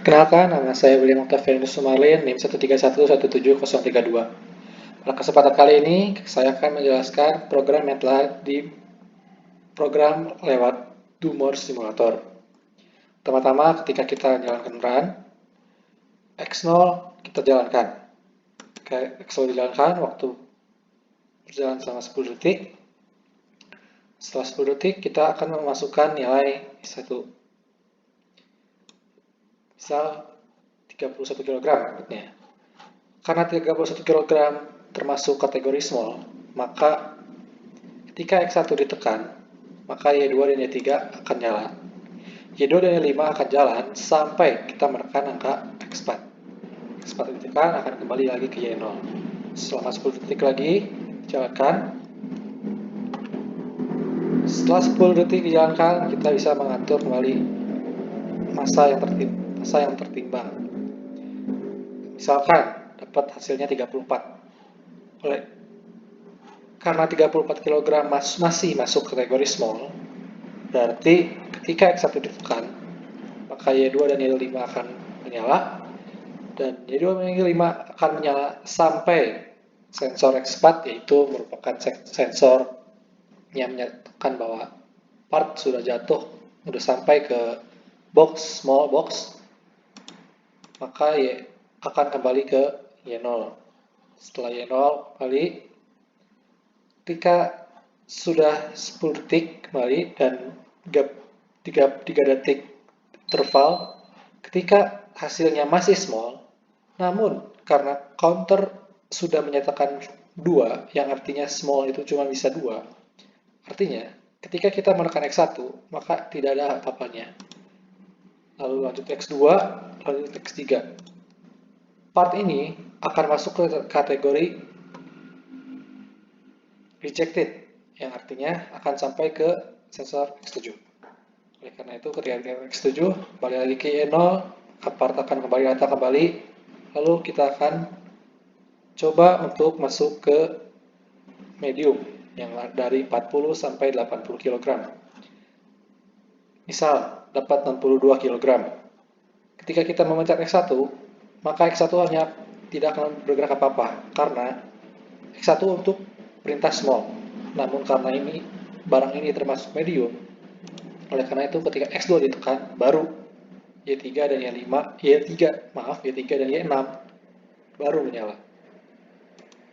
Kenalkan, nama saya William Octavianus Sumarlin, NIM 131171032. Pada kesempatan kali ini, saya akan menjelaskan program yang telah di program lewat Tumor Simulator. Pertama-tama, ketika kita jalankan run, X0 kita jalankan. X0 dijalankan, waktu berjalan selama 10 detik. Setelah 10 detik, kita akan memasukkan nilai 1. Misal 31 kg bentuknya. Karena 31 kg termasuk kategori small, maka ketika X1 ditekan, maka Y2 dan Y3 akan nyala. Y2 dan Y5 akan jalan sampai kita menekan angka X4. X4 ditekan akan kembali lagi ke Y0. Selama 10 detik lagi, jalankan. Setelah 10 detik dijalankan, kita bisa mengatur kembali masa yang tertimbang. Misalkan dapat hasilnya 34. Karena 34 kg masih masuk kategori small, berarti ketika X1 ditekan, maka Y2 dan Y5 akan menyala, dan Y2 dan Y5 akan menyala sampai sensor X4, yaitu merupakan sensor yang menyatakan bahwa part sudah jatuh, sudah sampai ke box, small box, maka Y akan kembali ke Y0. Setelah Y0 kembali, ketika sudah 10 detik kembali dan 3 detik interval, ketika hasilnya masih small, namun karena counter sudah menyatakan 2, yang artinya small itu cuma bisa 2, artinya ketika kita menekan X1, maka tidak ada apa-apanya. Lalu lanjut X2, lalu X3. Part ini akan masuk ke kategori rejected, yang artinya akan sampai ke sensor X7. Oleh karena itu, ketika X7 balik lagi ke Y0, part akan kembali rata kembali, lalu kita akan coba untuk masuk ke medium yang dari 40 sampai 80 kg. Misal dapat 62 kg. Ketika kita memencet X1, maka X1 hanya tidak akan bergerak apa-apa karena X1 untuk perintah small. Namun karena ini barang ini termasuk medium, oleh karena itu ketika X2 ditekan, baru Y3 dan Y3 dan Y6 baru menyala.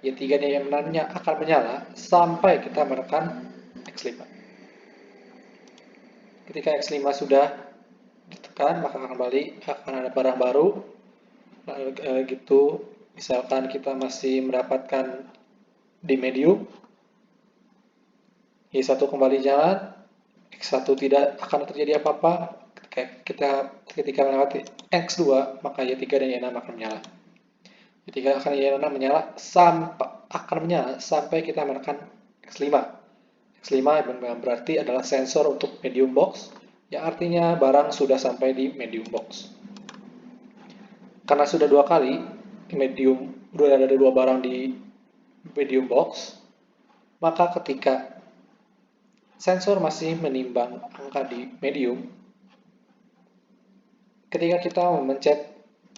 Y3 dan Y6 akan menyala sampai kita menekan X5. Ketika X5 sudah ditekan, maka kembali akan ada barang baru. Gitu, misalkan kita masih mendapatkan di medium, Y1 kembali jalan, X1 tidak akan terjadi apa-apa. Ketika melewati X2, maka Y3 dan Y6 akan menyala. Y3 akan Y6 akan menyala sampai kita menekan X5. X5 berarti adalah sensor untuk medium box, yang artinya barang sudah sampai di medium box. Karena sudah 2 kali ada 2 barang di medium box, maka ketika sensor masih menimbang angka di medium, ketika kita memencet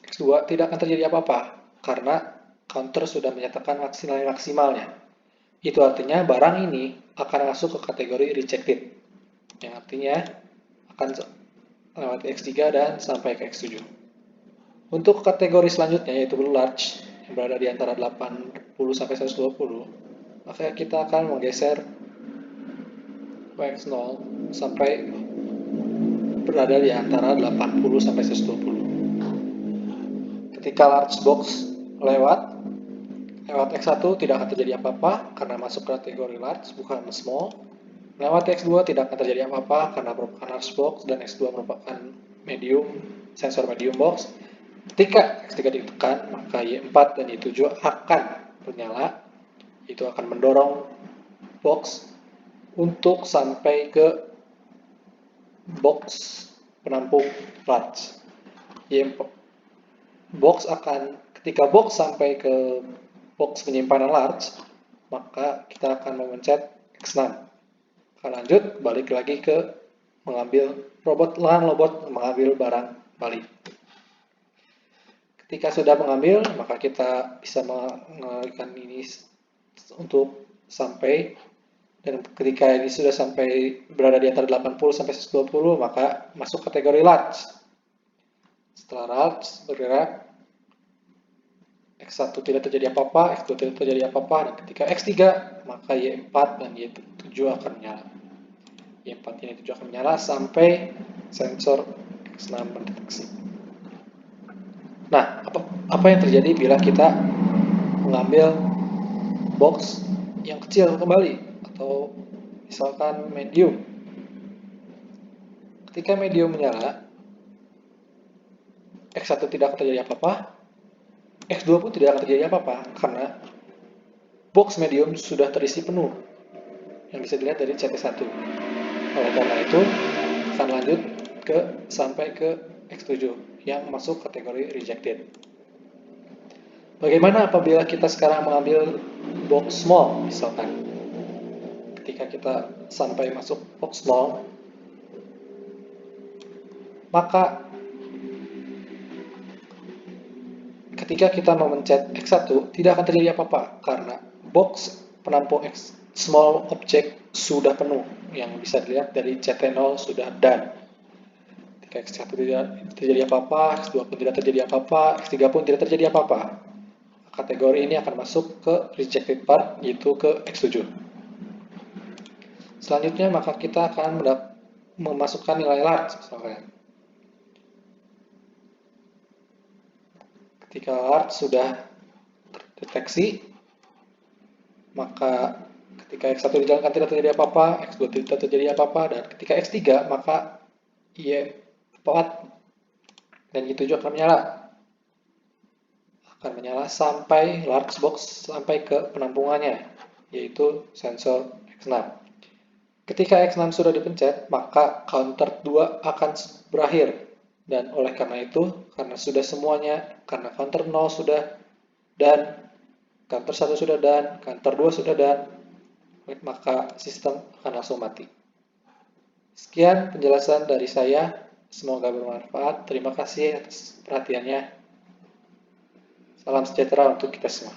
X2 tidak akan terjadi apa-apa karena counter sudah menyatakan nilai maksimalnya. Itu artinya barang ini akan masuk ke kategori rejected, yang artinya akan melewati X3 dan sampai ke X7. Untuk kategori selanjutnya, yaitu large, yang berada di antara 80 sampai 120, maka kita akan menggeser X0 sampai berada di antara 80 sampai 120. Ketika large box lewat X1 tidak akan terjadi apa-apa karena masuk kategori large, bukan small. Lewat X2 tidak akan terjadi apa-apa karena merupakan large box dan X2 merupakan medium, sensor medium box. Ketika X3 ditekan, maka Y4 dan Y7 akan menyala. Itu akan mendorong box untuk sampai ke box penampung large. Ketika box sampai ke box penyimpanan large, maka kita akan memencet X6. Akan lanjut, balik lagi ke mengambil robot mengambil barang balik. Ketika sudah mengambil, maka kita bisa mengalihkan ini untuk sampai, dan ketika ini sudah sampai berada di antara 80 sampai 120, maka masuk kategori large. Setelah large bergerak, X1 tidak terjadi apa-apa, X2 tidak terjadi apa-apa, dan ketika X3, maka Y4 dan Y7 akan menyala. Y4 dan Y7 akan menyala sampai sensor X6 mendeteksi. Nah, apa yang terjadi bila kita mengambil box yang kecil kembali, atau misalkan medium? Ketika medium menyala, X1 tidak akan terjadi apa-apa, X2 pun tidak akan terjadi apa-apa, karena box medium sudah terisi penuh, yang bisa dilihat dari CT1. Oleh karena itu, akan lanjut sampai ke X7, yang masuk kategori rejected. Bagaimana apabila kita sekarang mengambil box small, misalkan? Ketika kita sampai masuk box small, maka ketika kita memencet X1, tidak akan terjadi apa-apa, karena box penampung small object sudah penuh, yang bisa dilihat dari CT0 sudah done. Ketika X1 tidak terjadi apa-apa, X2 pun tidak terjadi apa-apa, X3 pun tidak terjadi apa-apa. Kategori ini akan masuk ke rejected part, yaitu ke X7. Selanjutnya, maka kita akan memasukkan nilai large, misalkan. Ketika large sudah terdeteksi, maka ketika X1 dijalankan tidak terjadi apa-apa, X2 tidak terjadi apa-apa, dan ketika X3, maka Y4 dan Y7 akan menyala. Akan menyala sampai large box sampai ke penampungannya, yaitu sensor X6. Ketika X6 sudah dipencet, maka counter 2 akan berakhir. Dan oleh karena itu, karena sudah semuanya, karena counter 0 sudah dan counter 1 sudah dan counter 2 sudah dan, maka sistem akan langsung mati. Sekian penjelasan dari saya, semoga bermanfaat. Terima kasih atas perhatiannya. Salam sejahtera untuk kita semua.